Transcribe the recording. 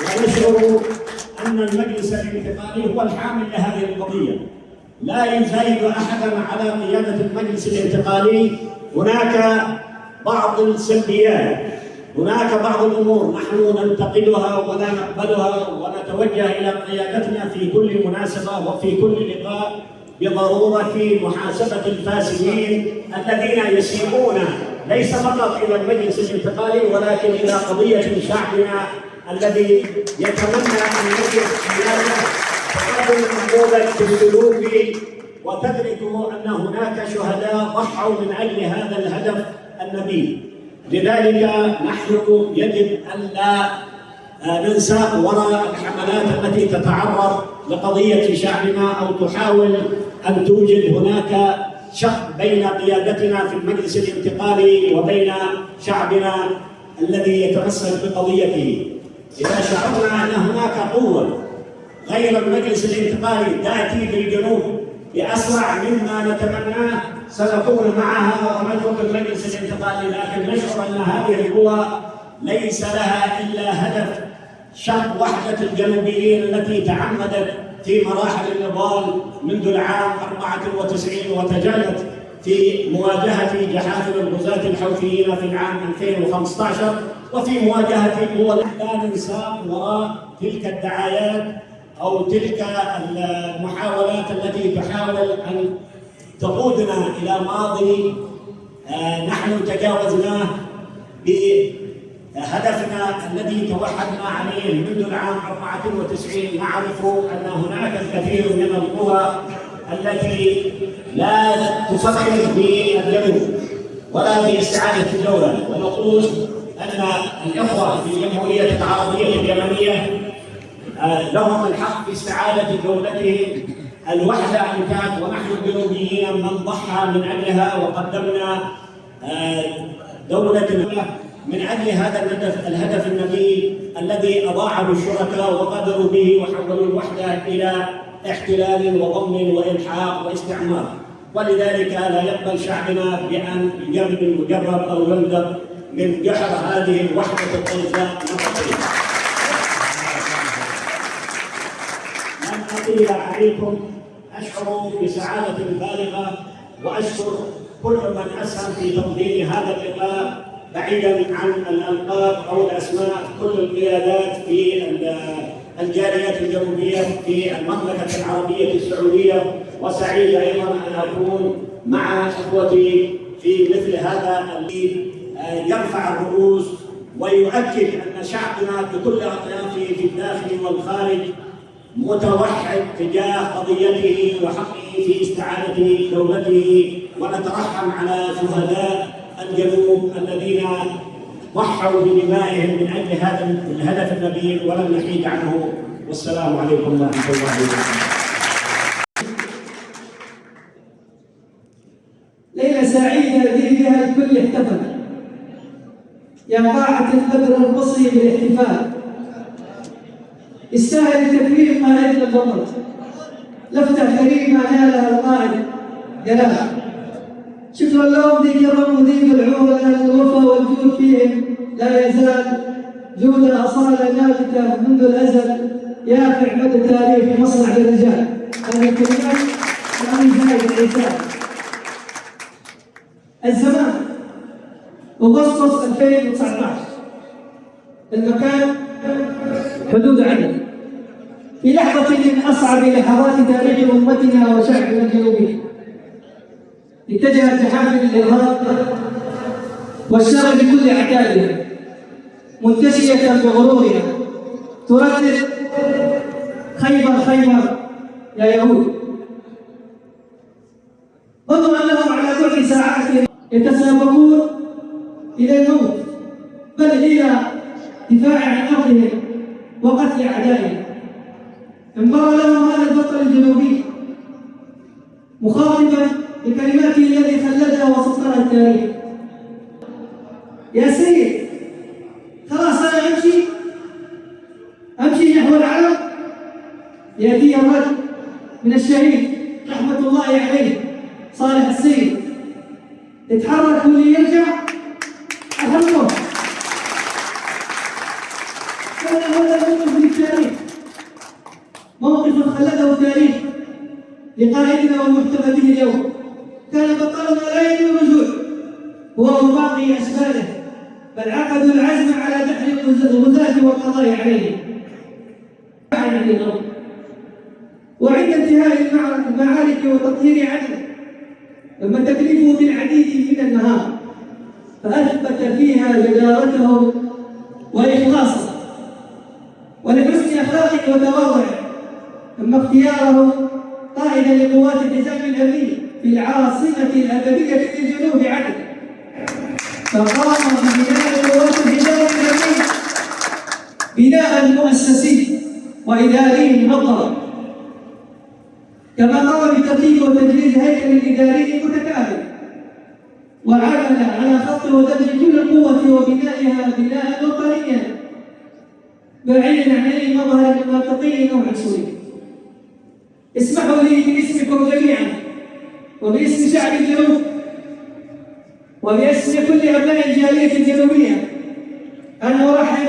ونشعر أن المجلس الانتقالي هو الحامل لهذه القضية. لا يزايد أحدا على قيادة المجلس الانتقالي. هناك بعض السلبيات، هناك بعض الأمور نحن ننتقدها ولا نقبلها، ونتوجه إلى قيادتنا في كل مناسبة وفي كل لقاء بضرورة محاسبة الفاسدين الذين يسيئون ليس فقط إلى المجلس الانتقالي ولكن إلى قضية شعبنا الذي يتمنى أن يجد قيادة تقدم النموذج بالسلوك وتدرك أن هناك شهداء ضحوا من أجل هذا الهدف النبيل. لذلك نحن يجب أن لا ننساق وراء الحملات التي تتعرض لقضية شعبنا أو تحاول أن توجد هناك شق بين قيادتنا في المجلس الانتقالي وبين شعبنا الذي يتمسك بقضيته. إذا شعرنا أن هناك قوة غير المجلس الانتقالي تأتي بالجنوب بأسرع مما نتمناه سنكون معها ونترك المجلس الانتقالي، لكن نشعر أن هذه القوى ليس لها إلا هدف شق وحدة الجنوبيين التي تعمدت في مراحل النضال منذ العام 94 وتجلت في مواجهة جحافل الغزاة الحوثيين في العام 2015 وفي مواجهة القوى. لا ننساق وراء تلك الدعايات أو تلك المحاولات التي تحاول أن تقودنا إلى ماضي نحن تجاوزناه بهدفنا الذي توحدنا عليه منذ العام 94. نعرف أن هناك الكثير من القوى التي لا تفكر في الجنوب ولا في استعادة الدولة، ونقول أن الإخوة في الجمهورية العربية اليمنية لهم الحق في استعادة دولتهم. الوحدة أنكات ونحن الجنوبيين من ضحى من أجلها وقدمنا دولتنا من أجل هذا الهدف النبيل الذي أضاعه الشركاء وقدروا به وحولوا الوحدة إلى احتلال وضم وإلحاق واستعمار. ولذلك لا يقبل شعبنا بأن يجرب المجرب أو يندب من جحر هذه الوحدة الطيزاء نقطية. لن أطيل عليكم، أشعر بسعادة بالغة وأشكر كل من أسهم في تنظيم هذا اللقاء بعيدا عن الألقاب أو الأسماء، كل القيادات في الجاليات الجنوبية في المملكة العربية السعودية، وسعيد أيضا أن أكون مع إخوتي في مثل هذا الذي يرفع الرؤوس ويؤكد أن شعبنا بكل أطيافه في الداخل والخارج متوحد تجاه قضيته وحقه في استعادة دولته، ونترحم على شهداء الجنوب الذين ضحوا بدمائهم من أجل هذا الهدف النبيل ولم نحيد عنه. والسلام عليكم ورحمة الله وبركاته. ليلة سعيدة الذي بها الكل احتفل، يا طاعة البدر البصري بالاحتفال، يستاهل تكريم ما أجل البطل، لفتة كريمة نالها القائد جلال. شكرا لهم ذي كرم وذي بالعور، لأن الوفا والجود فيهم لا يزال، جود أصالة نابتة منذ الأزل، يافع مدى التاريخ مصنع للرجال. هذه الكلمات يعني زايد العتاب. الزمان أغسطس 2019، المكان حدود عدن. في لحظة من أصعب لحظات تاريخ أمتنا وشعبنا الجنوبي، اتجهت جحافل الإرهاب والشر بكل أعتادها، منتشية بغرورها تردد خيبر خيبر يا يهود. ظنوا أنهم على بعد ساعات يتسابقون إلى الموت، بل إلى دفاع عن أرضهم وقتل أعدائهم. انبرى لهم هذا البطل الجنوبي مخاطبا بكلماته التي خلدها وسطرها التاريخ: يا سيد، خلاص أنا أمشي نحو العالم. يأتي الرد من الشهيد رحمة الله عليه صالح السيد: اتحرك واللي يرجع أهمه. كان هذا موقف للتاريخ، موقفا خلده التاريخ لقائدنا والمحتمى به اليوم. كان بطلنا لا يريد الرجوع هو وباقي أشباله، بل عقدوا العزم على دحر الغزاة والقضاء عليهم وعند انتهاء المعارك وتطهير عدن ثم تكليفه بالعديد من المهام، فأثبت فيها جدارته وإخلاصه ولحسن أخلاقه وتواضعه، ثم اختياره قائدا لقوات الحزام الأمني في العاصمة الأبدية للجنوب عدن، فقام ببناء قوات الحزام الأمني بناء مؤسسي وإداري منظم، كما قام بترتيب وتجهيز هيكل الإداري متكامل، وعمل على خط ودمج كل القوة وبنائها بناء وطنيا بعيدا عن أي مظهر منطقي أو عنصري. اسمحوا لي باسمكم جميعا وباسم شعب الجنوب وباسم كل أبناء الجالية الجنوبية أن أرحب